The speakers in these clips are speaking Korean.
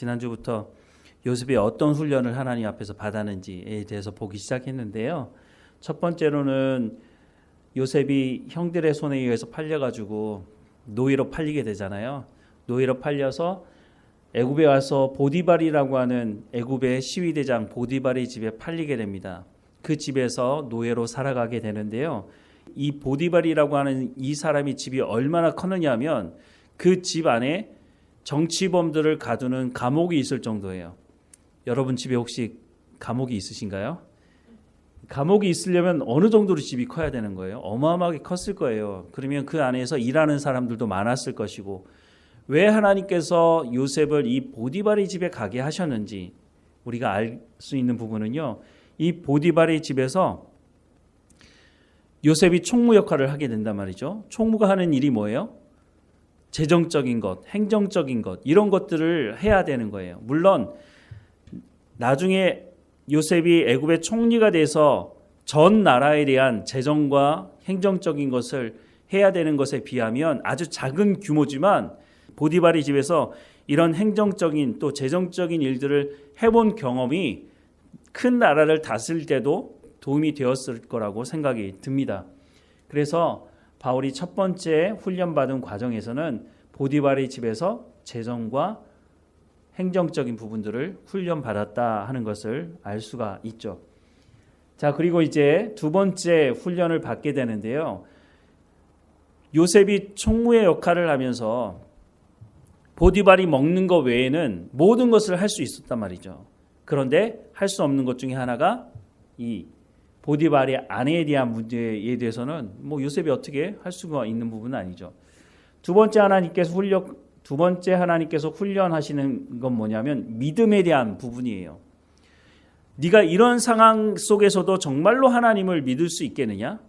지난주부터 요셉이 어떤 훈련을 하나님 앞에서 받았는지에 대해서 보기 시작했는데요. 첫 번째로는 요셉이 형들의 손에 의해서 팔려가지고 노예로 팔리게 되잖아요. 노예로 팔려서 애굽에 와서 보디발이라고 하는 애굽의 시위대장 보디발의 집에 팔리게 됩니다. 그 집에서 노예로 살아가게 되는데요. 이 보디발이라고 하는 이 사람이 집이 얼마나 컸느냐 하면 그 집 안에 정치범들을 가두는 감옥이 있을 정도예요. 여러분 집에 혹시 감옥이 있으신가요? 감옥이 있으려면 어느 정도로 집이 커야 되는 거예요? 어마어마하게 컸을 거예요. 그러면 그 안에서 일하는 사람들도 많았을 것이고, 왜 하나님께서 요셉을 이 보디발의 집에 가게 하셨는지 우리가 알 수 있는 부분은요, 이 보디발의 집에서 요셉이 총무 역할을 하게 된단 말이죠. 총무가 하는 일이 뭐예요? 재정적인 것, 행정적인 것, 이런 것들을 해야 되는 거예요. 물론 나중에 요셉이 애굽의 총리가 돼서 전 나라에 대한 재정과 행정적인 것을 해야 되는 것에 비하면 아주 작은 규모지만, 보디발의 집에서 이런 행정적인 또 재정적인 일들을 해본 경험이 큰 나라를 다스릴 때도 도움이 되었을 거라고 생각이 듭니다. 그래서 바울이 첫 번째 훈련받은 과정에서는 보디발의 집에서 재정과 행정적인 부분들을 훈련받았다 하는 것을 알 수가 있죠. 자, 그리고 이제 두 번째 훈련을 받게 되는데요. 요셉이 총무의 역할을 하면서 보디발이 먹는 것 외에는 모든 것을 할 수 있었단 말이죠. 그런데 할 수 없는 것 중에 하나가 이 보디발의 아내에 대한 문제에 대해서는 요셉이 어떻게 할 수가 있는 부분은 아니죠. 두 번째 하나님께서 훈련하시는 건 뭐냐면 믿음에 대한 부분이에요. 네가 이런 상황 속에서도 정말로 하나님을 믿을 수 있겠느냐?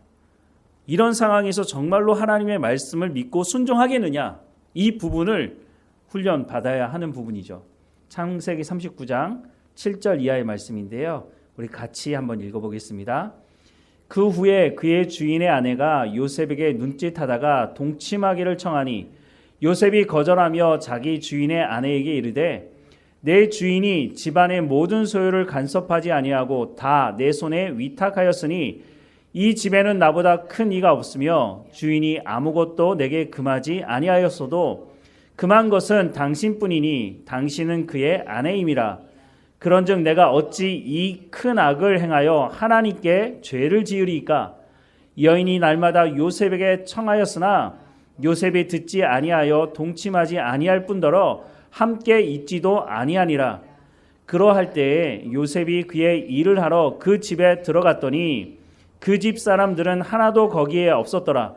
이런 상황에서 정말로 하나님의 말씀을 믿고 순종하겠느냐? 이 부분을 훈련받아야 하는 부분이죠. 창세기 39장 7절 이하의 말씀인데요. 우리 같이 한번 읽어보겠습니다. 그 후에 그의 주인의 아내가 요셉에게 눈짓하다가 동침하기를 청하니 요셉이 거절하며 자기 주인의 아내에게 이르되 내 주인이 집안의 모든 소유를 간섭하지 아니하고 다 내 손에 위탁하였으니 이 집에는 나보다 큰 이가 없으며 주인이 아무것도 내게 금하지 아니하였어도 금한 것은 당신뿐이니 당신은 그의 아내임이라. 그런즉 내가 어찌 이 큰 악을 행하여 하나님께 죄를 지으리이까? 여인이 날마다 요셉에게 청하였으나 요셉이 듣지 아니하여 동침하지 아니할 뿐더러 함께 있지도 아니하니라. 그러할 때에 요셉이 그의 일을 하러 그 집에 들어갔더니 그 집 사람들은 하나도 거기에 없었더라.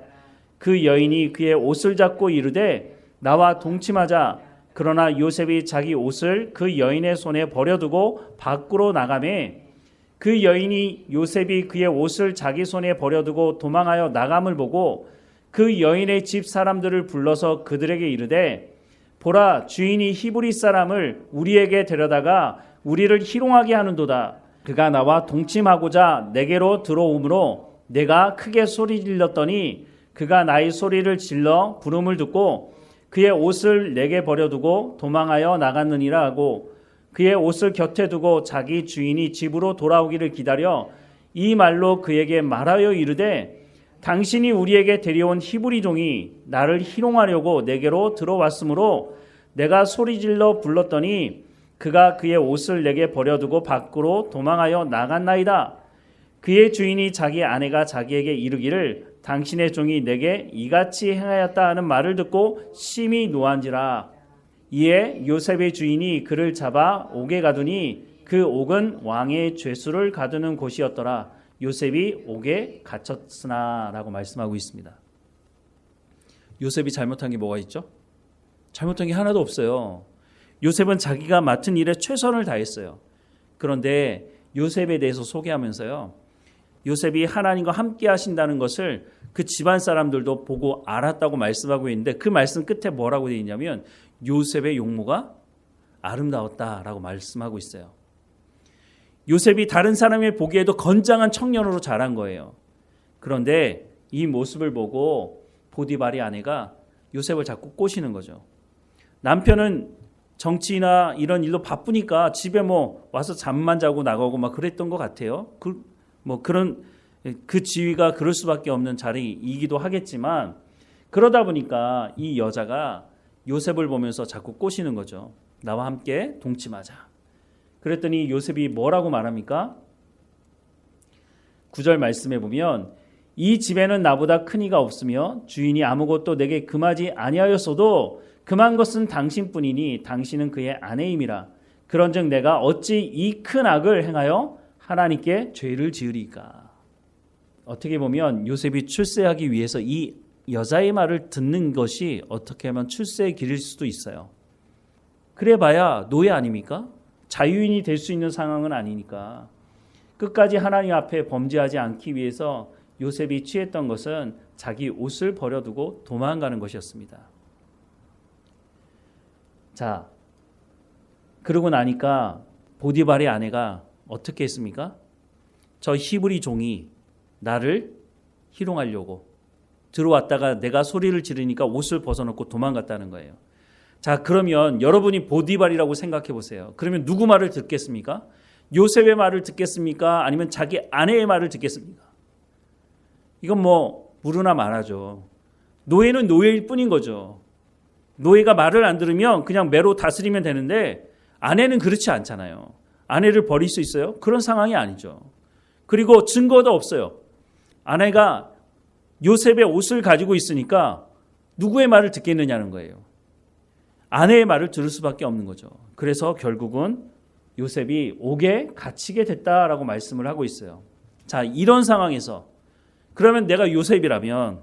그 여인이 그의 옷을 잡고 이르되 나와 동침하자. 그러나 요셉이 자기 옷을 그 여인의 손에 버려두고 밖으로 나가매 그 여인이 요셉이 그의 옷을 자기 손에 버려두고 도망하여 나감을 보고 그 여인의 집 사람들을 불러서 그들에게 이르되 보라, 주인이 히브리 사람을 우리에게 데려다가 우리를 희롱하게 하는도다. 그가 나와 동침하고자 내게로 들어오므로 내가 크게 소리 질렀더니 그가 나의 소리를 질러 부름을 듣고 그의 옷을 내게 버려두고 도망하여 나갔느니라 하고 그의 옷을 곁에 두고 자기 주인이 집으로 돌아오기를 기다려 이 말로 그에게 말하여 이르되 당신이 우리에게 데려온 히브리 종이 나를 희롱하려고 내게로 들어왔으므로 내가 소리질러 불렀더니 그가 그의 옷을 내게 버려두고 밖으로 도망하여 나갔나이다. 그의 주인이 자기 아내가 자기에게 이르기를 당신의 종이 내게 이같이 행하였다 하는 말을 듣고 심히 노한지라. 이에 요셉의 주인이 그를 잡아 옥에 가두니 그 옥은 왕의 죄수를 가두는 곳이었더라. 요셉이 옥에 갇혔으나 라고 말씀하고 있습니다. 요셉이 잘못한 게 뭐가 있죠? 잘못한 게 하나도 없어요. 요셉은 자기가 맡은 일에 최선을 다했어요. 그런데 요셉에 대해서 소개하면서요, 요셉이 하나님과 함께 하신다는 것을 그 집안 사람들도 보고 알았다고 말씀하고 있는데 그 말씀 끝에 뭐라고 되어 있냐면 요셉의 용모가 아름다웠다라고 말씀하고 있어요. 요셉이 다른 사람의 보기에도 건장한 청년으로 자란 거예요. 그런데 이 모습을 보고 보디발의 아내가 요셉을 자꾸 꼬시는 거죠. 남편은 정치나 이런 일로 바쁘니까 집에 뭐 와서 잠만 자고 나가고 막 그랬던 것 같아요. 그 지위가 그럴 수밖에 없는 자리이기도 하겠지만 그러다 보니까 이 여자가 요셉을 보면서 자꾸 꼬시는 거죠. 나와 함께 동침하자. 그랬더니 요셉이 뭐라고 말합니까? 9절 말씀에 보면 이 집에는 나보다 큰 이가 없으며 주인이 아무것도 내게 금하지 아니하였어도 금한 것은 당신뿐이니 당신은 그의 아내임이라. 그런즉 내가 어찌 이 큰 악을 행하여 하나님께 죄를 지으리까. 어떻게 보면 요셉이 출세하기 위해서 이 여자의 말을 듣는 것이 어떻게 하면 출세의 길일 수도 있어요. 그래봐야 노예 아닙니까? 자유인이 될 수 있는 상황은 아니니까. 끝까지 하나님 앞에 범죄하지 않기 위해서 요셉이 취했던 것은 자기 옷을 버려두고 도망가는 것이었습니다. 자, 그러고 나니까 보디발의 아내가 어떻게 했습니까? 저 히브리 종이 나를 희롱하려고 들어왔다가 내가 소리를 지르니까 옷을 벗어놓고 도망갔다는 거예요. 자, 그러면 여러분이 보디발이라고 생각해 보세요. 그러면 누구 말을 듣겠습니까? 요셉의 말을 듣겠습니까? 아니면 자기 아내의 말을 듣겠습니까? 이건 뭐 무르나 말하죠. 노예는 노예일 뿐인 거죠. 노예가 말을 안 들으면 그냥 매로 다스리면 되는데 아내는 그렇지 않잖아요. 아내를 버릴 수 있어요? 그런 상황이 아니죠. 그리고 증거도 없어요. 아내가 요셉의 옷을 가지고 있으니까 누구의 말을 듣겠느냐는 거예요. 아내의 말을 들을 수밖에 없는 거죠. 그래서 결국은 요셉이 옥에 갇히게 됐다라고 말씀을 하고 있어요. 자, 이런 상황에서 그러면 내가 요셉이라면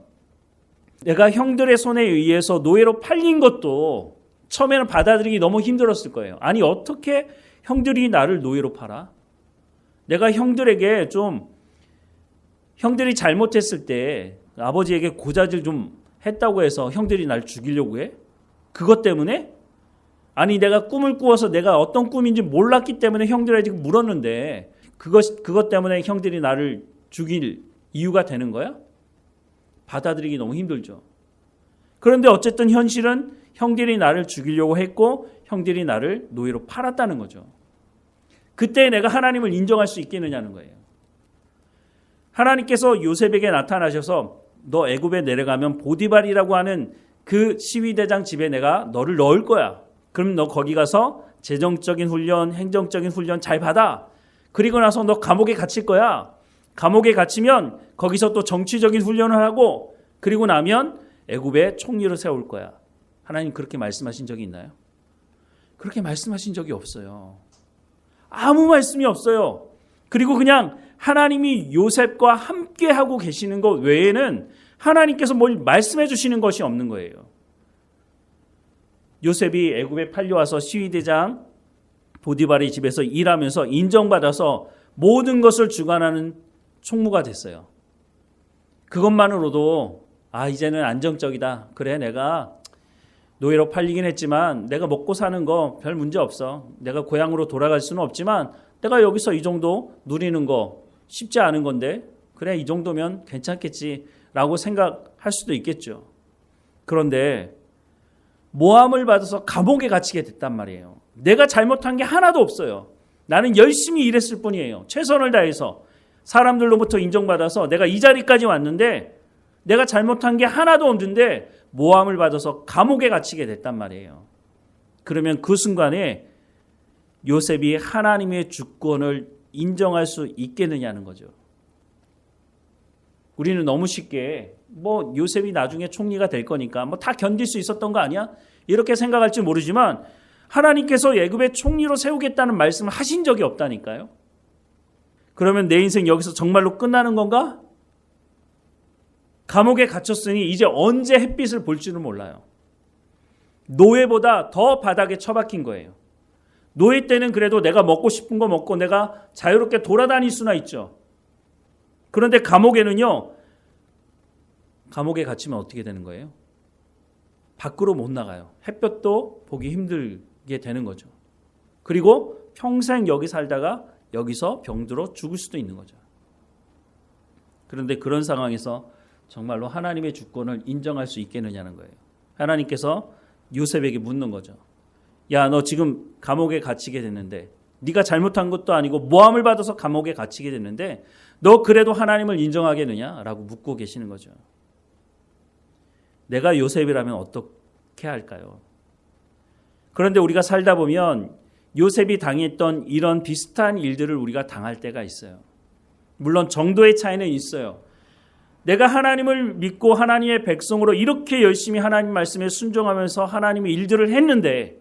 내가 형들의 손에 의해서 노예로 팔린 것도 처음에는 받아들이기 너무 힘들었을 거예요. 아니 어떻게 형들이 나를 노예로 팔아? 내가 형들에게 형들이 잘못했을 때 아버지에게 고자질 좀 했다고 해서 형들이 날 죽이려고 해? 그것 때문에? 아니 내가 꿈을 꾸어서 내가 어떤 꿈인지 몰랐기 때문에 형들에게 지금 물었는데 그것 때문에 형들이 나를 죽일 이유가 되는 거야? 받아들이기 너무 힘들죠. 그런데 어쨌든 현실은 형들이 나를 죽이려고 했고 형들이 나를 노예로 팔았다는 거죠. 그때 내가 하나님을 인정할 수 있겠느냐는 거예요. 하나님께서 요셉에게 나타나셔서 너 애굽에 내려가면 보디발이라고 하는 그 시위대장 집에 내가 너를 넣을 거야. 그럼 너 거기 가서 재정적인 훈련, 행정적인 훈련 잘 받아. 그리고 나서 너 감옥에 갇힐 거야. 감옥에 갇히면 거기서 또 정치적인 훈련을 하고 그리고 나면 애굽의 총리를 세울 거야. 하나님 그렇게 말씀하신 적이 있나요? 그렇게 말씀하신 적이 없어요. 아무 말씀이 없어요. 그리고 그냥 하나님이 요셉과 함께 하고 계시는 것 외에는 하나님께서 뭘 말씀해 주시는 것이 없는 거예요. 요셉이 애굽에 팔려와서 시위대장 보디발의 집에서 일하면서 인정받아서 모든 것을 주관하는 총무가 됐어요. 그것만으로도 이제는 안정적이다. 그래 내가 노예로 팔리긴 했지만 내가 먹고 사는 거 별 문제 없어. 내가 고향으로 돌아갈 수는 없지만 내가 여기서 이 정도 누리는 거 쉽지 않은 건데 그래 이 정도면 괜찮겠지라고 생각할 수도 있겠죠. 그런데 모함을 받아서 감옥에 갇히게 됐단 말이에요. 내가 잘못한 게 하나도 없어요. 나는 열심히 일했을 뿐이에요. 최선을 다해서 사람들로부터 인정받아서 내가 이 자리까지 왔는데 내가 잘못한 게 하나도 없는데 모함을 받아서 감옥에 갇히게 됐단 말이에요. 그러면 그 순간에 요셉이 하나님의 주권을 인정할 수 있겠느냐는 거죠. 우리는 너무 쉽게 요셉이 나중에 총리가 될 거니까 다 견딜 수 있었던 거 아니야? 이렇게 생각할지 모르지만 하나님께서 애굽의 총리로 세우겠다는 말씀을 하신 적이 없다니까요. 그러면 내 인생 여기서 정말로 끝나는 건가? 감옥에 갇혔으니 이제 언제 햇빛을 볼 줄은 몰라요. 노예보다 더 바닥에 처박힌 거예요. 노예 때는 그래도 내가 먹고 싶은 거 먹고 내가 자유롭게 돌아다닐 수나 있죠. 그런데 감옥에는요. 감옥에 갇히면 어떻게 되는 거예요? 밖으로 못 나가요. 햇볕도 보기 힘들게 되는 거죠. 그리고 평생 여기 살다가 여기서 병들어 죽을 수도 있는 거죠. 그런데 그런 상황에서 정말로 하나님의 주권을 인정할 수 있겠느냐는 거예요. 하나님께서 요셉에게 묻는 거죠. 야, 너 지금 감옥에 갇히게 됐는데, 네가 잘못한 것도 아니고 모함을 받아서 감옥에 갇히게 됐는데 너 그래도 하나님을 인정하겠느냐? 라고 묻고 계시는 거죠. 내가 요셉이라면 어떻게 할까요? 그런데 우리가 살다 보면 요셉이 당했던 이런 비슷한 일들을 우리가 당할 때가 있어요. 물론 정도의 차이는 있어요. 내가 하나님을 믿고 하나님의 백성으로 이렇게 열심히 하나님 말씀에 순종하면서 하나님의 일들을 했는데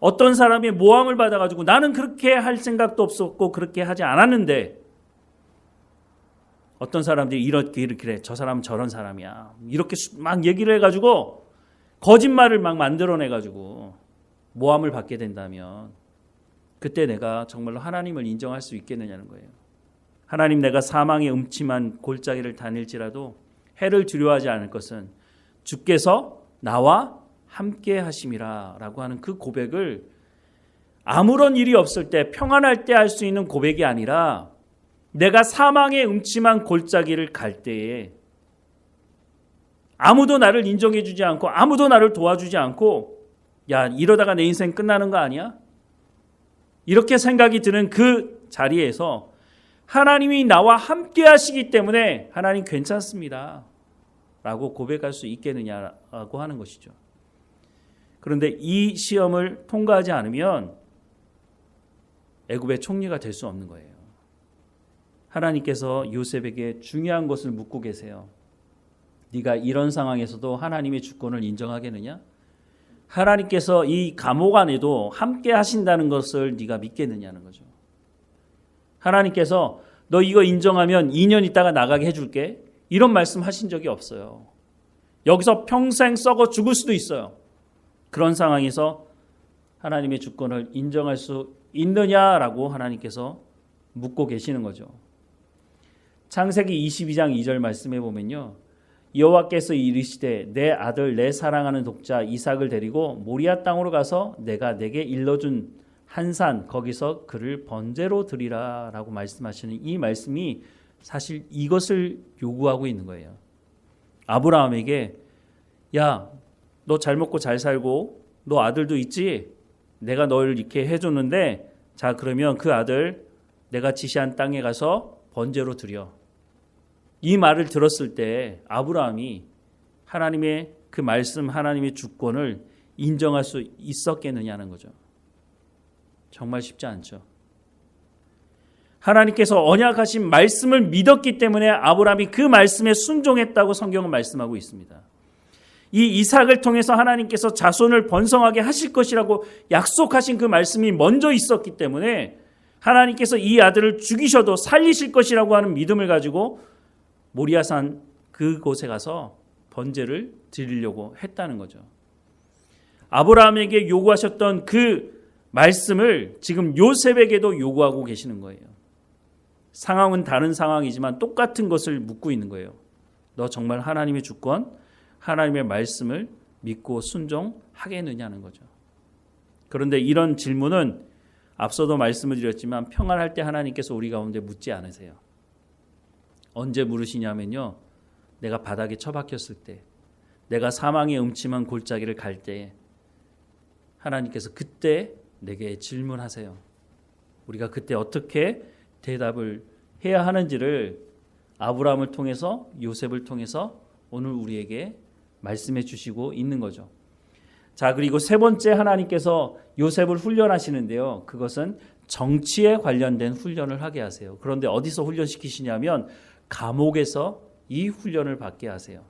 어떤 사람이 모함을 받아가지고 나는 그렇게 할 생각도 없었고 그렇게 하지 않았는데 어떤 사람들이 이렇게 그래 저 사람은 저런 사람이야 이렇게 막 얘기를 해가지고 거짓말을 막 만들어내가지고 모함을 받게 된다면 그때 내가 정말로 하나님을 인정할 수 있겠느냐는 거예요. 하나님, 내가 사망의 음침한 골짜기를 다닐지라도 해를 두려워하지 않을 것은 주께서 나와 함께 하심이라 라고 하는 그 고백을 아무런 일이 없을 때 평안할 때 할 수 있는 고백이 아니라 내가 사망의 음침한 골짜기를 갈 때에 아무도 나를 인정해 주지 않고 아무도 나를 도와주지 않고 야, 이러다가 내 인생 끝나는 거 아니야? 이렇게 생각이 드는 그 자리에서 하나님이 나와 함께 하시기 때문에 하나님 괜찮습니다 라고 고백할 수 있겠느냐라고 하는 것이죠. 그런데 이 시험을 통과하지 않으면 애굽의 총리가 될 수 없는 거예요. 하나님께서 요셉에게 중요한 것을 묻고 계세요. 네가 이런 상황에서도 하나님의 주권을 인정하겠느냐? 하나님께서 이 감옥 안에도 함께 하신다는 것을 네가 믿겠느냐는 거죠. 하나님께서 너 이거 인정하면 2년 있다가 나가게 해줄게. 이런 말씀 하신 적이 없어요. 여기서 평생 썩어 죽을 수도 있어요. 그런 상황에서 하나님의 주권을 인정할 수 있느냐라고 하나님께서 묻고 계시는 거죠. 창세기 22장 2절 말씀해 보면요. 여호와께서 이르시되 내 아들 내 사랑하는 독자 이삭을 데리고 모리아 땅으로 가서 내가 내게 일러준 한 산 거기서 그를 번제로 드리라 라고 말씀하시는 이 말씀이 사실 이것을 요구하고 있는 거예요. 아브라함에게 야, 너 잘 먹고 잘 살고 너 아들도 있지? 내가 널 이렇게 해줬는데 자 그러면 그 아들 내가 지시한 땅에 가서 번제로 드려. 이 말을 들었을 때 아브라함이 하나님의 그 말씀 하나님의 주권을 인정할 수 있었겠느냐는 거죠. 정말 쉽지 않죠. 하나님께서 언약하신 말씀을 믿었기 때문에 아브라함이 그 말씀에 순종했다고 성경은 말씀하고 있습니다. 이 이삭을 통해서 하나님께서 자손을 번성하게 하실 것이라고 약속하신 그 말씀이 먼저 있었기 때문에 하나님께서 이 아들을 죽이셔도 살리실 것이라고 하는 믿음을 가지고 모리아산 그곳에 가서 번제를 드리려고 했다는 거죠. 아브라함에게 요구하셨던 그 말씀을 지금 요셉에게도 요구하고 계시는 거예요. 상황은 다른 상황이지만 똑같은 것을 묻고 있는 거예요. 너 정말 하나님의 주권, 하나님의 말씀을 믿고 순종하겠느냐는 거죠. 그런데 이런 질문은 앞서도 말씀을 드렸지만 평안할 때 하나님께서 우리 가운데 묻지 않으세요. 언제 물으시냐면요. 내가 바닥에 처박혔을 때, 내가 사망의 음침한 골짜기를 갈 때 하나님께서 그때 내게 질문하세요. 우리가 그때 어떻게 대답을 해야 하는지를 아브라함을 통해서 요셉을 통해서 오늘 우리에게 말씀해 주시고 있는 거죠. 자, 그리고 세 번째 하나님께서 요셉을 훈련하시는데요. 그것은 정치에 관련된 훈련을 하게 하세요. 그런데 어디서 훈련시키시냐면 감옥에서 이 훈련을 받게 하세요.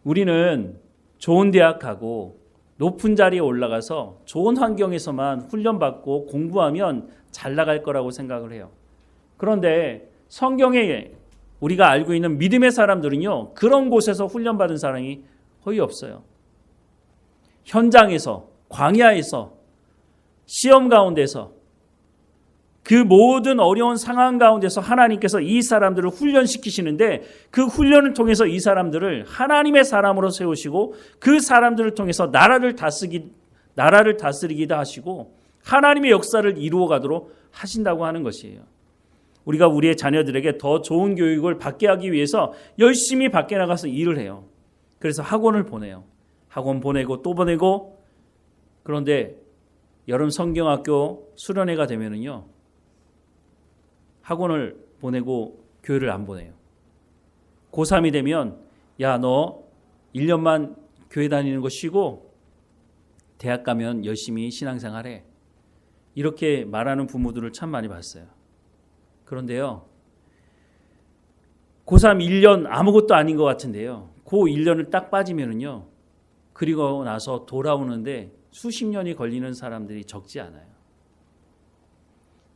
우리는 좋은 대학 가고 높은 자리에 올라가서 좋은 환경에서만 훈련받고 공부하면 잘 나갈 거라고 생각을 해요. 그런데 성경에 우리가 알고 있는 믿음의 사람들은요. 그런 곳에서 훈련받은 사람이 거의 없어요. 현장에서, 광야에서, 시험 가운데서 그 모든 어려운 상황 가운데서 하나님께서 이 사람들을 훈련시키시는데 그 훈련을 통해서 이 사람들을 하나님의 사람으로 세우시고 그 사람들을 통해서 나라를 다스리기도 하시고 하나님의 역사를 이루어 가도록 하신다고 하는 것이에요. 우리가 우리의 자녀들에게 더 좋은 교육을 받게 하기 위해서 열심히 밖에 나가서 일을 해요. 그래서 학원을 보내요. 학원 보내고 또 보내고. 그런데 여름 성경학교 수련회가 되면은요, 학원을 보내고 교회를 안 보내요. 고3이 되면 야, 너 1년만 교회 다니는 거 쉬고 대학 가면 열심히 신앙생활해. 이렇게 말하는 부모들을 참 많이 봤어요. 그런데요, 고3 1년 아무것도 아닌 것 같은데요, 고 1년을 딱 빠지면은요, 그리고 나서 돌아오는데 수십 년이 걸리는 사람들이 적지 않아요.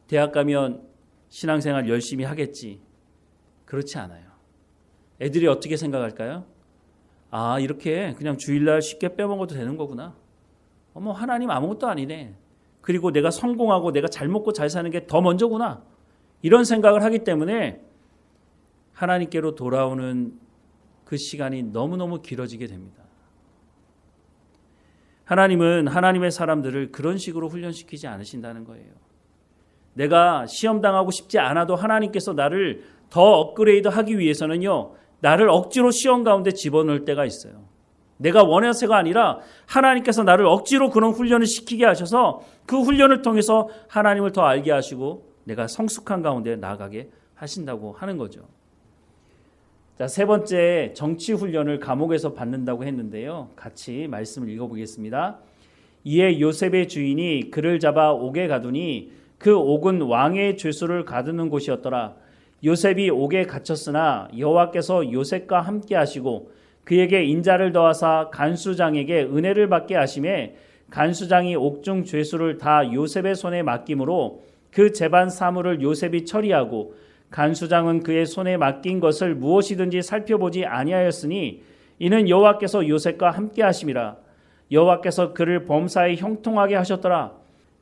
대학 가면 신앙생활 열심히 하겠지. 그렇지 않아요. 애들이 어떻게 생각할까요? 아, 이렇게 그냥 주일날 쉽게 빼먹어도 되는 거구나. 어머, 하나님 아무것도 아니네. 그리고 내가 성공하고 내가 잘 먹고 잘 사는 게 더 먼저구나. 이런 생각을 하기 때문에 하나님께로 돌아오는 그 시간이 너무너무 길어지게 됩니다. 하나님은 하나님의 사람들을 그런 식으로 훈련시키지 않으신다는 거예요. 내가 시험당하고 싶지 않아도 하나님께서 나를 더 업그레이드 하기 위해서는요, 나를 억지로 시험 가운데 집어넣을 때가 있어요. 내가 원해서가 아니라 하나님께서 나를 억지로 그런 훈련을 시키게 하셔서 그 훈련을 통해서 하나님을 더 알게 하시고 내가 성숙한 가운데 나아가게 하신다고 하는 거죠. 자, 세 번째, 정치 훈련을 감옥에서 받는다고 했는데요. 같이 말씀을 읽어보겠습니다. 이에 요셉의 주인이 그를 잡아 옥에 가두니 그 옥은 왕의 죄수를 가두는 곳이었더라. 요셉이 옥에 갇혔으나 여호와께서 요셉과 함께 하시고 그에게 인자를 더하사 간수장에게 은혜를 받게 하심에 간수장이 옥중 죄수를 다 요셉의 손에 맡김으로 그 재반 사물을 요셉이 처리하고 간수장은 그의 손에 맡긴 것을 무엇이든지 살펴보지 아니하였으니 이는 여호와께서 요셉과 함께 하심이라. 여호와께서 그를 범사에 형통하게 하셨더라.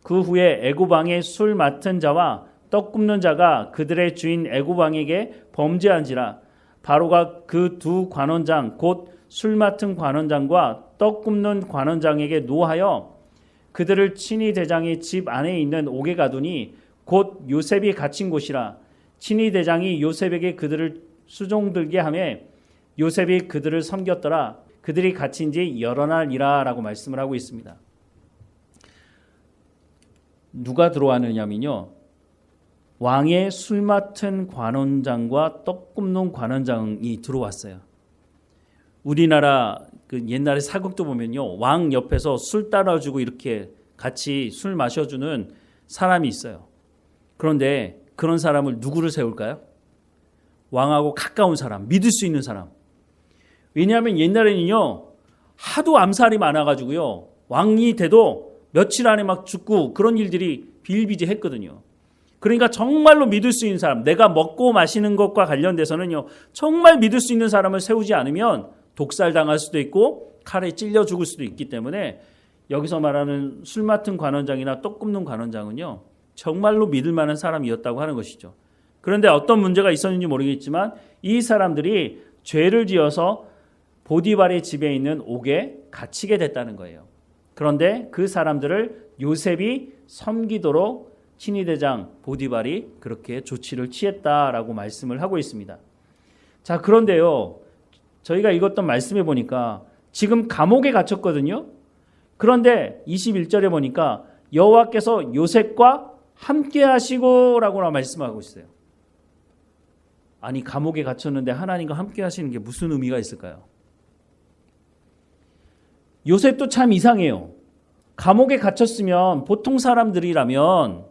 그 후에 애굽 왕의 술 맡은 자와 떡 굽는 자가 그들의 주인 애굽 왕에게 범죄한지라. 바로가 그 두 관원장 곧 술 맡은 관원장과 떡 굽는 관원장에게 노하여 그들을 친위 대장의 집 안에 있는 옥에 가두니 곧 요셉이 갇힌 곳이라. 친위 대장이 요셉에게 그들을 수종들게 하매 요셉이 그들을 섬겼더라. 그들이 갇힌 지 여러 날이라 라고 말씀을 하고 있습니다. 누가 들어왔느냐면요, 왕의 술 맡은 관원장과 떡 굽는 관원장이 들어왔어요. 우리나라 그 옛날에 사극도 보면요, 왕 옆에서 술 따라주고 이렇게 같이 술 마셔주는 사람이 있어요. 그런데 그런 사람을 누구를 세울까요? 왕하고 가까운 사람, 믿을 수 있는 사람. 왜냐하면 옛날에는요, 하도 암살이 많아가지고요, 왕이 돼도 며칠 안에 막 죽고 그런 일들이 비일비재했거든요. 그러니까 정말로 믿을 수 있는 사람, 내가 먹고 마시는 것과 관련돼서는요, 정말 믿을 수 있는 사람을 세우지 않으면 독살당할 수도 있고 칼에 찔려 죽을 수도 있기 때문에 여기서 말하는 술 맡은 관원장이나 떡 굽는 관원장은요, 정말로 믿을 만한 사람이었다고 하는 것이죠. 그런데 어떤 문제가 있었는지 모르겠지만 이 사람들이 죄를 지어서 보디발의 집에 있는 옥에 갇히게 됐다는 거예요. 그런데 그 사람들을 요셉이 섬기도록 친위대장 보디발이 그렇게 조치를 취했다라고 말씀을 하고 있습니다. 자, 그런데요, 저희가 읽었던 말씀에 보니까 지금 감옥에 갇혔거든요. 그런데 21절에 보니까 여호와께서 요셉과 함께 하시고 라고 말씀하고 있어요. 아니, 감옥에 갇혔는데 하나님과 함께 하시는 게 무슨 의미가 있을까요? 요셉도 참 이상해요. 감옥에 갇혔으면 보통 사람이라면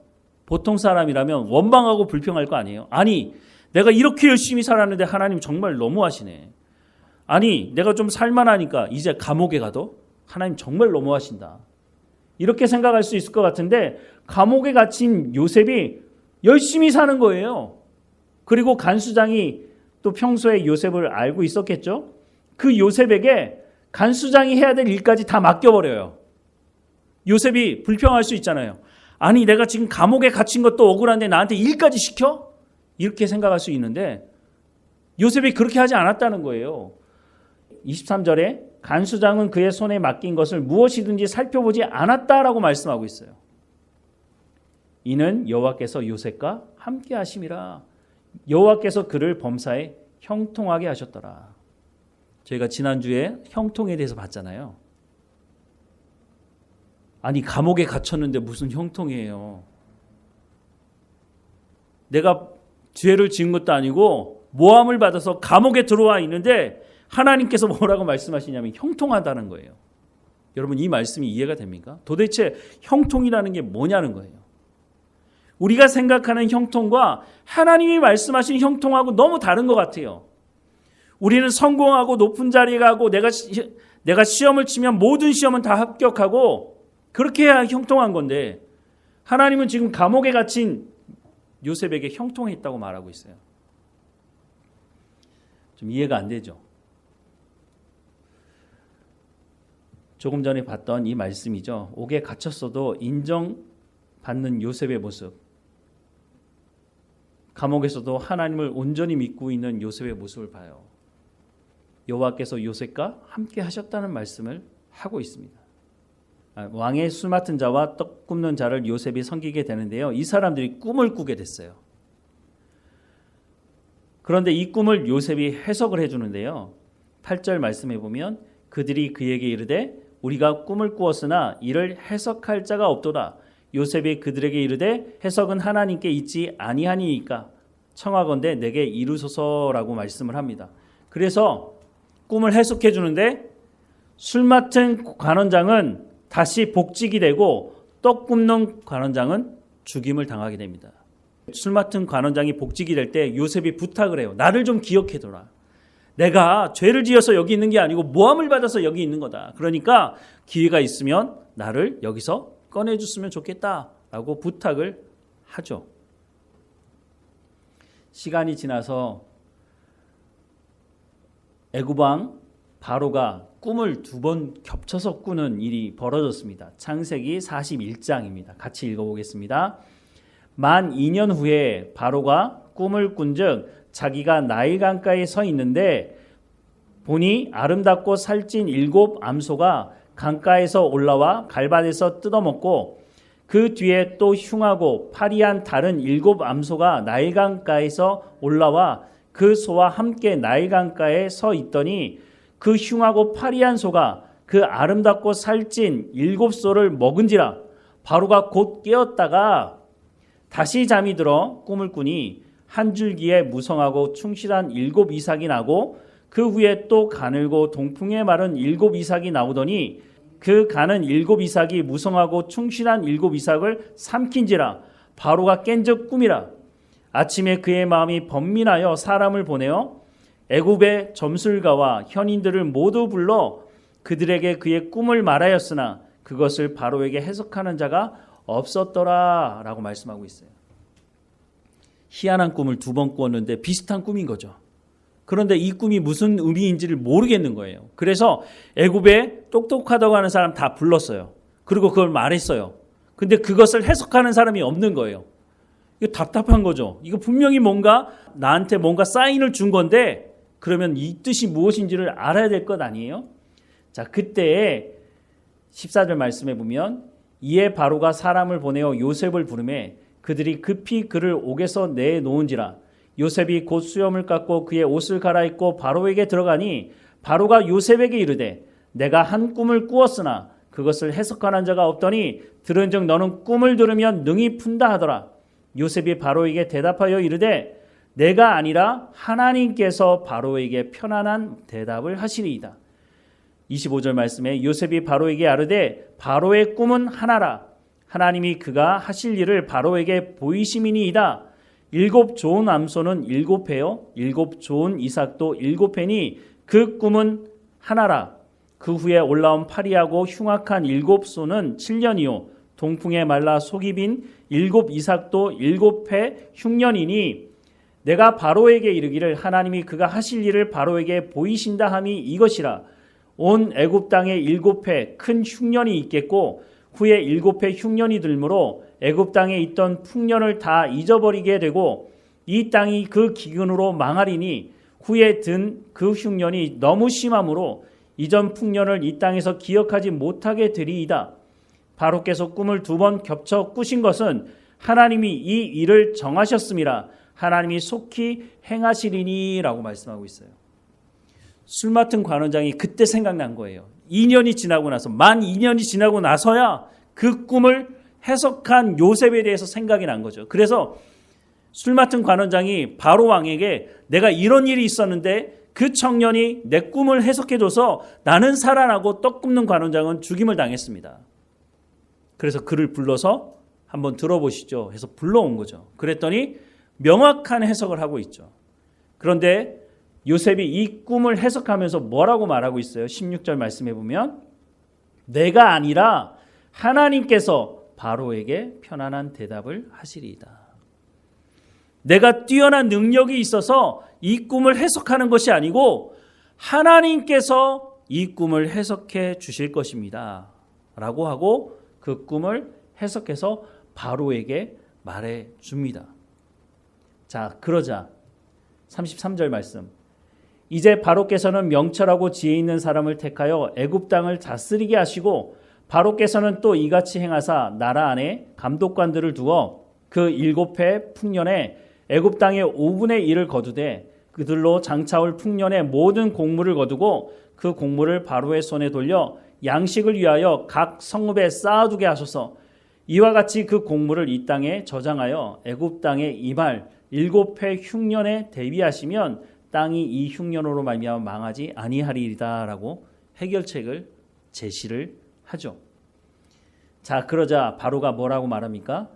원망하고 불평할 거 아니에요. 아니, 내가 이렇게 열심히 살았는데 하나님 정말 너무하시네. 아니, 내가 좀 살만하니까 이제 감옥에 가도 하나님 정말 너무하신다. 이렇게 생각할 수 있을 것 같은데 감옥에 갇힌 요셉이 열심히 사는 거예요. 그리고 간수장이 또 평소에 요셉을 알고 있었겠죠. 그 요셉에게 간수장이 해야 될 일까지 다 맡겨버려요. 요셉이 불평할 수 있잖아요. 아니, 내가 지금 감옥에 갇힌 것도 억울한데 나한테 일까지 시켜? 이렇게 생각할 수 있는데 요셉이 그렇게 하지 않았다는 거예요. 23절에 간수장은 그의 손에 맡긴 것을 무엇이든지 살펴보지 않았다라고 말씀하고 있어요. 이는 여호와께서 요셉과 함께 하심이라. 여호와께서 그를 범사에 형통하게 하셨더라. 저희가 지난주에 형통에 대해서 봤잖아요. 아니 감옥에 갇혔는데 무슨 형통이에요. 내가 죄를 지은 것도 아니고 모함을 받아서 감옥에 들어와 있는데 하나님께서 뭐라고 말씀하시냐면 형통하다는 거예요. 여러분 이 말씀이 이해가 됩니까? 도대체 형통이라는 게 뭐냐는 거예요. 우리가 생각하는 형통과 하나님이 말씀하신 형통하고 너무 다른 것 같아요. 우리는 성공하고 높은 자리에 가고 내가 시험을 치면 모든 시험은 다 합격하고 그렇게 해야 형통한 건데 하나님은 지금 감옥에 갇힌 요셉에게 형통했다고 말하고 있어요. 좀 이해가 안 되죠? 조금 전에 봤던 이 말씀이죠. 옥에 갇혔어도 인정받는 요셉의 모습. 감옥에서도 하나님을 온전히 믿고 있는 요셉의 모습을 봐요. 여호와께서 요셉과 함께 하셨다는 말씀을 하고 있습니다. 왕의 술 맡은 자와 떡 굽는 자를 요셉이 섬기게 되는데요. 이 사람들이 꿈을 꾸게 됐어요. 그런데 이 꿈을 요셉이 해석을 해주는데요. 8절 말씀해 보면 그들이 그에게 이르되 우리가 꿈을 꾸었으나 이를 해석할 자가 없도다. 요셉이 그들에게 이르되 해석은 하나님께 있지 아니하니이까 청하건대 내게 이루소서라고 말씀을 합니다. 그래서 꿈을 해석해 주는데 술 맡은 관원장은 다시 복직이 되고 떡 굽는 관원장은 죽임을 당하게 됩니다. 술 맡은 관원장이 복직이 될 때 요셉이 부탁을 해요. 나를 좀 기억해둬라. 내가 죄를 지어서 여기 있는 게 아니고 모함을 받아서 여기 있는 거다. 그러니까 기회가 있으면 나를 여기서 꺼내줬으면 좋겠다라고 부탁을 하죠. 시간이 지나서 애굽왕 바로가 꿈을 2번 겹쳐서 꾸는 일이 벌어졌습니다. 창세기 41장입니다. 같이 읽어보겠습니다. 만 2년 후에 바로가 꿈을 꾼즉 자기가 나일 강가에 서 있는데 보니 아름답고 살찐 7 암소가 강가에서 올라와 갈밭에서 뜯어먹고 그 뒤에 또 흉하고 파리한 다른 7 암소가 나일 강가에서 올라와 그 소와 함께 나일 강가에 서 있더니 그 흉하고 파리한 소가 그 아름답고 살찐 7 소를 먹은지라. 바로가 곧 깨었다가 다시 잠이 들어 꿈을 꾸니 한 줄기에 무성하고 충실한 7 이삭이 나고 그 후에 또 가늘고 동풍에 마른 7 이삭이 나오더니 그 가는 7 이삭이 무성하고 충실한 7 이삭을 삼킨지라. 바로가 깬적 꿈이라. 아침에 그의 마음이 번민하여 사람을 보내어 애굽의 점술가와 현인들을 모두 불러 그들에게 그의 꿈을 말하였으나 그것을 바로에게 해석하는 자가 없었더라 라고 말씀하고 있어요. 희한한 꿈을 2번 꾸었는데 비슷한 꿈인 거죠. 그런데 이 꿈이 무슨 의미인지를 모르겠는 거예요. 그래서 애굽에 똑똑하다고 하는 사람 다 불렀어요. 그리고 그걸 말했어요. 근데 그것을 해석하는 사람이 없는 거예요. 이거 답답한 거죠. 이거 분명히 나한테 뭔가 사인을 준 건데 그러면 이 뜻이 무엇인지를 알아야 될 것 아니에요? 자, 그때 14절 말씀해 보면 이에 바로가 사람을 보내어 요셉을 부르매 그들이 급히 그를 옥에서 내놓은지라. 요셉이 곧 수염을 깎고 그의 옷을 갈아입고 바로에게 들어가니 바로가 요셉에게 이르되 내가 한 꿈을 꾸었으나 그것을 해석하는 자가 없더니 들은즉 너는 꿈을 들으면 능히 푼다 하더라. 요셉이 바로에게 대답하여 이르되 내가 아니라 하나님께서 바로에게 편안한 대답을 하시리이다. 25절 말씀에 요셉이 바로에게 아르되 바로의 꿈은 하나라. 하나님이 그가 하실 일을 바로에게 보이심이니이다. 7 좋은 암소는 7회요 7 좋은 이삭도 7회니 그 꿈은 하나라. 그 후에 올라온 파리하고 흉악한 7 소는 7년이요 동풍에 말라 속이 빈 7 이삭도 7회 흉년이니 내가 바로에게 이르기를 하나님이 그가 하실 일을 바로에게 보이신다 함이 이것이라. 온 애굽 땅에 7회 큰 흉년이 있겠고 후에 7회 흉년이 들므로 애굽 땅에 있던 풍년을 다 잊어버리게 되고 이 땅이 그 기근으로 망하리니 후에 든 그 흉년이 너무 심함으로 이전 풍년을 이 땅에서 기억하지 못하게 되리이다. 바로께서 꿈을 2번 겹쳐 꾸신 것은 하나님이 이 일을 정하셨음이라. 하나님이 속히 행하시리니 라고 말씀하고 있어요. 술 맡은 관원장이 그때 생각난 거예요. 2년이 지나고 나서 만 2년이 지나고 나서야 그 꿈을 해석한 요셉에 대해서 생각이 난 거죠. 그래서 술 맡은 관원장이 바로 왕에게 내가 이런 일이 있었는데 그 청년이 내 꿈을 해석해줘서 나는 살아나고 떡 굽는 관원장은 죽임을 당했습니다. 그래서 그를 불러서 한번 들어보시죠 해서 불러온 거죠. 그랬더니 명확한 해석을 하고 있죠. 그런데 요셉이 이 꿈을 해석하면서 뭐라고 말하고 있어요? 16절 말씀해 보면 내가 아니라 하나님께서 바로에게 편안한 대답을 하시리이다. 내가 뛰어난 능력이 있어서 이 꿈을 해석하는 것이 아니고 하나님께서 이 꿈을 해석해 주실 것입니다. 라고 하고 그 꿈을 해석해서 바로에게 말해 줍니다. 자, 그러자 33절 말씀. 이제 바로께서는 명철하고 지혜 있는 사람을 택하여 애굽 땅을 다스리게 하시고 바로께서는 또 이같이 행하사 나라 안에 감독관들을 두어 그 7해 풍년에 애굽 땅의 5분의 1을 거두되 그들로 장차올 풍년의 모든 곡물을 거두고 그 곡물을 바로의 손에 돌려 양식을 위하여 각 성읍에 쌓아두게 하소서. 이와 같이 그 곡물을 이 땅에 저장하여 애굽 땅에 임할 7해 흉년에 대비하시면 땅이 이 흉년으로 말미암아 망하지 아니하리이다라고 해결책을 제시를 하죠. 자, 그러자 바로가 뭐라고 말합니까?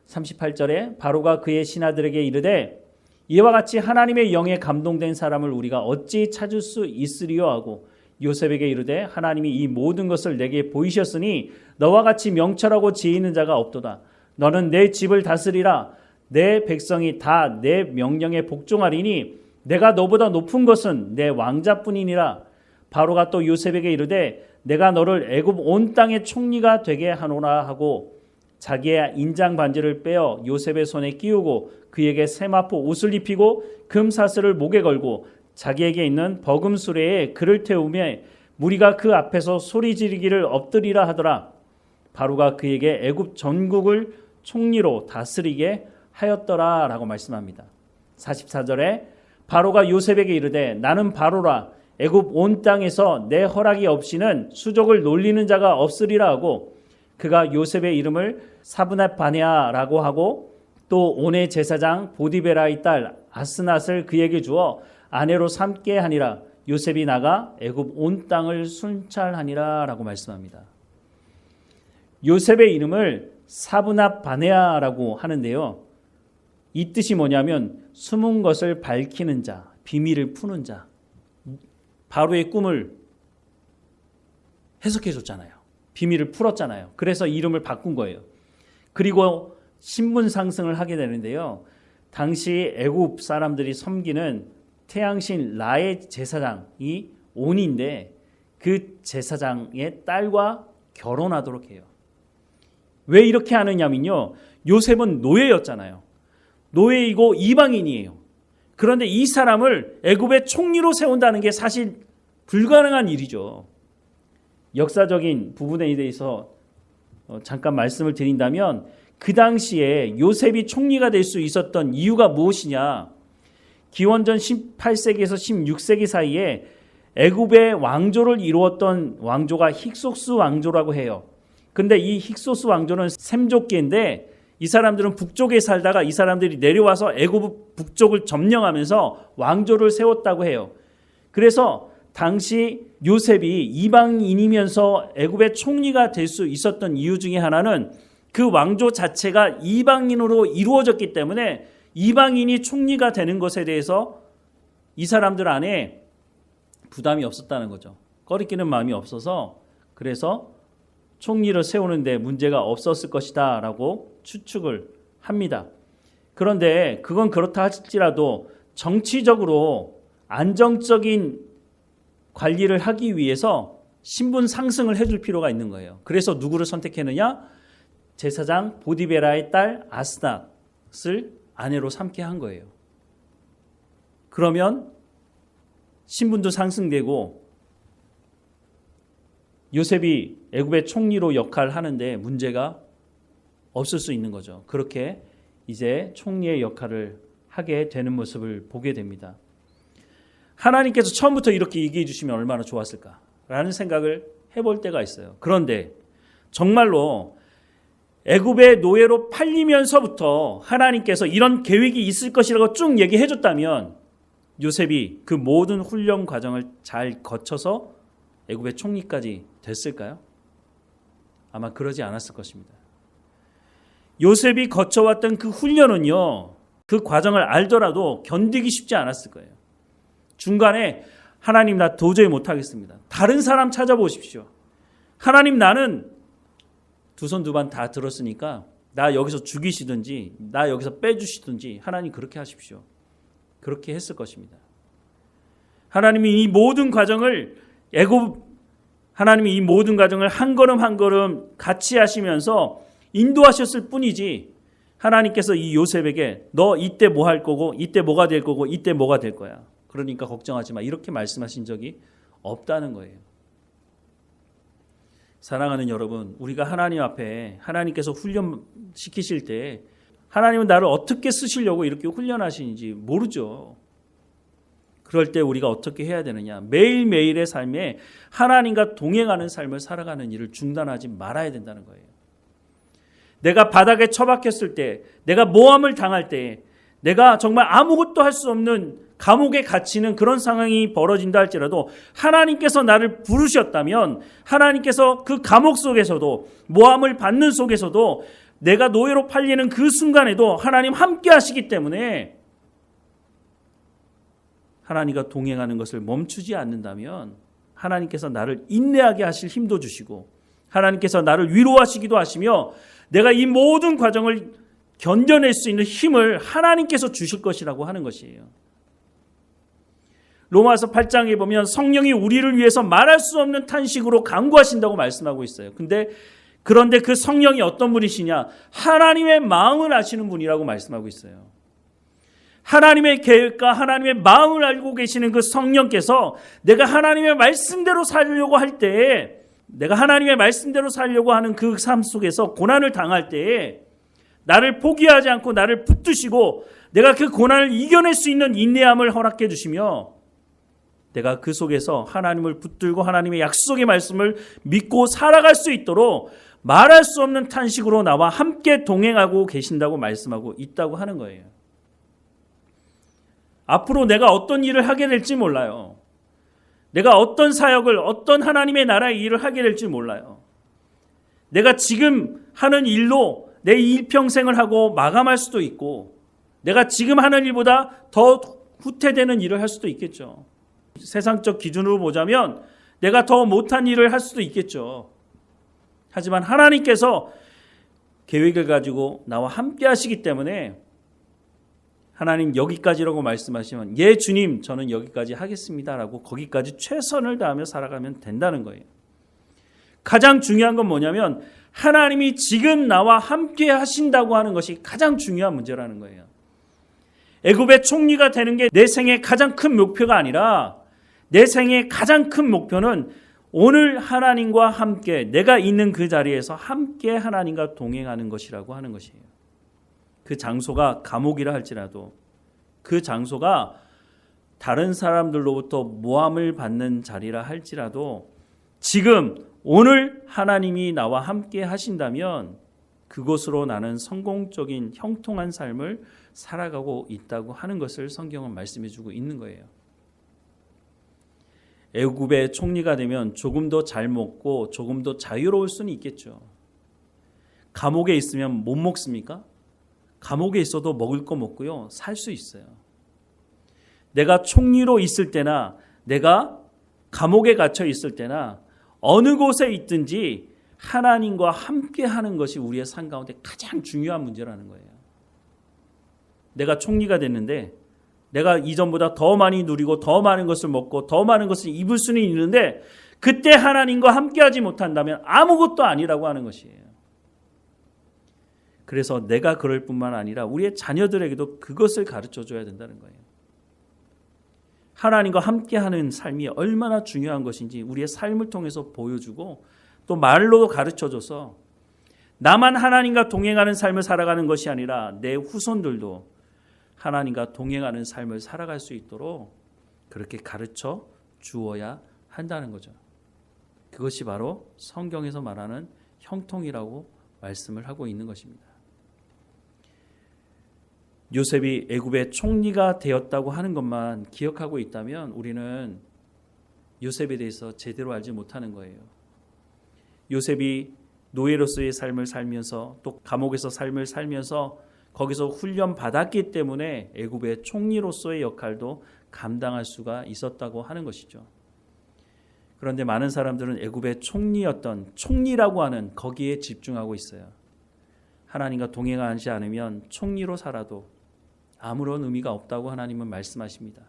38절에 바로가 그의 신하들에게 이르되 이와 같이 하나님의 영에 감동된 사람을 우리가 어찌 찾을 수 있으리요 하고 요셉에게 이르되 하나님이 이 모든 것을 내게 보이셨으니 너와 같이 명철하고 지혜 있는 자가 없도다. 너는 내 집을 다스리라. 내 백성이 다 내 명령에 복종하리니 내가 너보다 높은 것은 내 왕자뿐이니라. 바로가 또 요셉에게 이르되 내가 너를 애굽 온 땅의 총리가 되게 하노라 하고 자기의 인장 반지를 빼어 요셉의 손에 끼우고 그에게 세마포 옷을 입히고 금사슬을 목에 걸고 자기에게 있는 버금 수레에 그를 태우며 무리가 그 앞에서 소리 지르기를 엎드리라 하더라. 바로가 그에게 애굽 전국을 총리로 다스리게 하였더라 라고 말씀합니다. 44절에 바로가 요셉에게 이르되 나는 바로라. 애굽 온 땅에서 내 허락이 없이는 수족을 놀리는 자가 없으리라 하고 그가 요셉의 이름을 사브낫 바네아라고 하고 또 온의 제사장 보디베라의 딸 아스낫을 그에게 주어 아내로 삼게 하니라. 요셉이 나가 애굽 온 땅을 순찰하니라 라고 말씀합니다. 요셉의 이름을 사브낫 바네아라고 하는데요. 이 뜻이 뭐냐면 숨은 것을 밝히는 자, 비밀을 푸는 자. 바로의 꿈을 해석해 줬잖아요. 비밀을 풀었잖아요. 그래서 이름을 바꾼 거예요. 그리고 신분 상승을 하게 되는데요. 당시 애굽 사람들이 섬기는 태양신 라의 제사장이 온인데 그 제사장의 딸과 결혼하도록 해요. 왜 이렇게 하느냐면요. 요셉은 노예였잖아요. 노예이고 이방인이에요. 그런데 이 사람을 애굽의 총리로 세운다는 게 사실 불가능한 일이죠. 역사적인 부분에 대해서 잠깐 말씀을 드린다면 그 당시에 요셉이 총리가 될 수 있었던 이유가 무엇이냐? 기원전 18세기에서 16세기 사이에 애굽의 왕조를 이루었던 왕조가 힉소스 왕조라고 해요. 근데 이 힉소스 왕조는 셈족계인데 이 사람들은 북쪽에 살다가 이 사람들이 내려와서 애굽 북쪽을 점령하면서 왕조를 세웠다고 해요. 그래서 당시 요셉이 이방인이면서 애굽의 총리가 될 수 있었던 이유 중에 하나는 그 왕조 자체가 이방인으로 이루어졌기 때문에 이방인이 총리가 되는 것에 대해서 이 사람들 안에 부담이 없었다는 거죠. 꺼리끼는 마음이 없어서 그래서 총리를 세우는데 문제가 없었을 것이다 라고 추측을 합니다. 그런데 그건 그렇다 할지라도 정치적으로 안정적인 관리를 하기 위해서 신분 상승을 해줄 필요가 있는 거예요. 그래서 누구를 선택했느냐? 제사장 보디베라의 딸 아스낫을 아내로 삼게 한 거예요. 그러면 신분도 상승되고 요셉이 애굽의 총리로 역할을 하는데 문제가 없을 수 있는 거죠. 그렇게 이제 총리의 역할을 하게 되는 모습을 보게 됩니다. 하나님께서 처음부터 이렇게 얘기해 주시면 얼마나 좋았을까라는 생각을 해볼 때가 있어요. 그런데 정말로 애굽의 노예로 팔리면서부터 하나님께서 이런 계획이 있을 것이라고 쭉 얘기해 줬다면 요셉이 그 모든 훈련 과정을 잘 거쳐서 애굽의 총리까지 됐을까요? 아마 그러지 않았을 것입니다. 요셉이 거쳐왔던 그 훈련은요, 그 과정을 알더라도 견디기 쉽지 않았을 거예요. 중간에 하나님, 나 도저히 못하겠습니다. 다른 사람 찾아보십시오. 하나님, 나는 두 손 두 발 다 들었으니까 나 여기서 죽이시든지 나 여기서 빼주시든지 하나님 그렇게 하십시오. 그렇게 했을 것입니다. 하나님이 이 모든 과정을 하나님이 이 모든 과정을 한 걸음 한 걸음 같이 하시면서 인도하셨을 뿐이지 하나님께서 이 요셉에게 너 이때 뭐 할 거고 이때 뭐가 될 거고 이때 뭐가 될 거야. 그러니까 걱정하지 마. 이렇게 말씀하신 적이 없다는 거예요. 사랑하는 여러분, 우리가 하나님 앞에 하나님께서 훈련시키실 때 하나님은 나를 어떻게 쓰시려고 이렇게 훈련하시는지 모르죠. 그럴 때 우리가 어떻게 해야 되느냐. 매일매일의 삶에 하나님과 동행하는 삶을 살아가는 일을 중단하지 말아야 된다는 거예요. 내가 바닥에 처박혔을 때, 내가 모함을 당할 때, 내가 정말 아무것도 할 수 없는 감옥에 갇히는 그런 상황이 벌어진다 할지라도 하나님께서 나를 부르셨다면 하나님께서 그 감옥 속에서도 모함을 받는 속에서도 내가 노예로 팔리는 그 순간에도 하나님 함께 하시기 때문에 하나님과 동행하는 것을 멈추지 않는다면 하나님께서 나를 인내하게 하실 힘도 주시고 하나님께서 나를 위로하시기도 하시며 내가 이 모든 과정을 견뎌낼 수 있는 힘을 하나님께서 주실 것이라고 하는 것이에요. 로마서 8장에 보면 성령이 우리를 위해서 말할 수 없는 탄식으로 간구하신다고 말씀하고 있어요. 그런데 그 성령이 어떤 분이시냐? 하나님의 마음을 아시는 분이라고 말씀하고 있어요. 하나님의 계획과 하나님의 마음을 알고 계시는 그 성령께서 내가 하나님의 말씀대로 살려고 할 때에 내가 하나님의 말씀대로 살려고 하는 그 삶 속에서 고난을 당할 때에 나를 포기하지 않고 나를 붙드시고 내가 그 고난을 이겨낼 수 있는 인내함을 허락해 주시며 내가 그 속에서 하나님을 붙들고 하나님의 약속의 말씀을 믿고 살아갈 수 있도록 말할 수 없는 탄식으로 나와 함께 동행하고 계신다고 말씀하고 있다고 하는 거예요. 앞으로 내가 어떤 일을 하게 될지 몰라요. 내가 어떤 사역을, 어떤 하나님의 나라의 일을 하게 될지 몰라요. 내가 지금 하는 일로 내 일평생을 하고 마감할 수도 있고 내가 지금 하는 일보다 더 후퇴되는 일을 할 수도 있겠죠. 세상적 기준으로 보자면 내가 더 못한 일을 할 수도 있겠죠. 하지만 하나님께서 계획을 가지고 나와 함께 하시기 때문에 하나님 여기까지라고 말씀하시면 예 주님 저는 여기까지 하겠습니다라고 거기까지 최선을 다하며 살아가면 된다는 거예요. 가장 중요한 건 뭐냐면 하나님이 지금 나와 함께 하신다고 하는 것이 가장 중요한 문제라는 거예요. 애굽의 총리가 되는 게 내 생의 가장 큰 목표가 아니라 내 생의 가장 큰 목표는 오늘 하나님과 함께 내가 있는 그 자리에서 함께 하나님과 동행하는 것이라고 하는 것이에요. 그 장소가 감옥이라 할지라도 그 장소가 다른 사람들로부터 모함을 받는 자리라 할지라도 지금 오늘 하나님이 나와 함께 하신다면 그곳으로 나는 성공적인 형통한 삶을 살아가고 있다고 하는 것을 성경은 말씀해 주고 있는 거예요. 애굽의 총리가 되면 조금 더 잘 먹고 조금 더 자유로울 수는 있겠죠. 감옥에 있으면 못 먹습니까? 감옥에 있어도 먹을 거 먹고요. 살 수 있어요. 내가 총리로 있을 때나 내가 감옥에 갇혀 있을 때나 어느 곳에 있든지 하나님과 함께 하는 것이 우리의 삶 가운데 가장 중요한 문제라는 거예요. 내가 총리가 됐는데 내가 이전보다 더 많이 누리고 더 많은 것을 먹고 더 많은 것을 입을 수는 있는데 그때 하나님과 함께하지 못한다면 아무것도 아니라고 하는 것이에요. 그래서 내가 그럴 뿐만 아니라 우리의 자녀들에게도 그것을 가르쳐줘야 된다는 거예요. 하나님과 함께하는 삶이 얼마나 중요한 것인지 우리의 삶을 통해서 보여주고 또 말로도 가르쳐줘서 나만 하나님과 동행하는 삶을 살아가는 것이 아니라 내 후손들도 하나님과 동행하는 삶을 살아갈 수 있도록 그렇게 가르쳐 주어야 한다는 거죠. 그것이 바로 성경에서 말하는 형통이라고 말씀을 하고 있는 것입니다. 요셉이 애굽의 총리가 되었다고 하는 것만 기억하고 있다면 우리는 요셉에 대해서 제대로 알지 못하는 거예요. 요셉이 노예로서의 삶을 살면서 또 감옥에서 삶을 살면서 거기서 훈련 받았기 때문에 애굽의 총리로서의 역할도 감당할 수가 있었다고 하는 것이죠. 그런데 많은 사람들은 애굽의 총리였던 총리라고 하는 거기에 집중하고 있어요. 하나님과 동행하지 않으면 총리로 살아도 아무런 의미가 없다고 하나님은 말씀하십니다.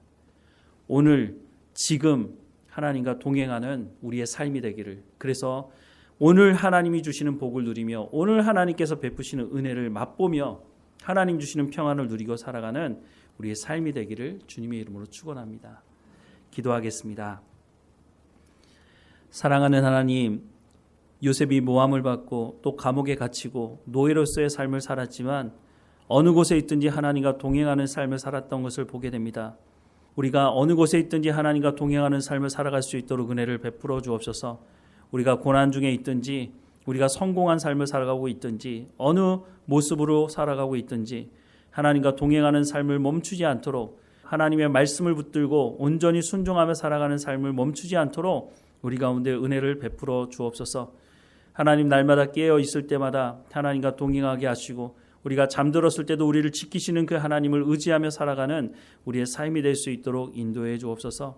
오늘 지금 하나님과 동행하는 우리의 삶이 되기를, 그래서 오늘 하나님이 주시는 복을 누리며 오늘 하나님께서 베푸시는 은혜를 맛보며 하나님 주시는 평안을 누리고 살아가는 우리의 삶이 되기를 주님의 이름으로 축원합니다. 기도하겠습니다. 사랑하는 하나님, 요셉이 모함을 받고 또 감옥에 갇히고 노예로서의 삶을 살았지만 어느 곳에 있든지 하나님과 동행하는 삶을 살았던 것을 보게 됩니다. 우리가 어느 곳에 있든지 하나님과 동행하는 삶을 살아갈 수 있도록 은혜를 베풀어 주옵소서. 우리가 고난 중에 있든지 우리가 성공한 삶을 살아가고 있든지 어느 모습으로 살아가고 있든지 하나님과 동행하는 삶을 멈추지 않도록, 하나님의 말씀을 붙들고 온전히 순종하며 살아가는 삶을 멈추지 않도록 우리 가운데 은혜를 베풀어 주옵소서. 하나님, 날마다 깨어 있을 때마다 하나님과 동행하게 하시고 우리가 잠들었을 때도 우리를 지키시는 그 하나님을 의지하며 살아가는 우리의 삶이 될 수 있도록 인도해 주옵소서.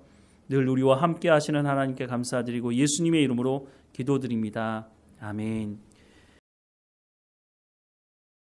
늘 우리와 함께 하시는 하나님께 감사드리고 예수님의 이름으로 기도드립니다. 아멘.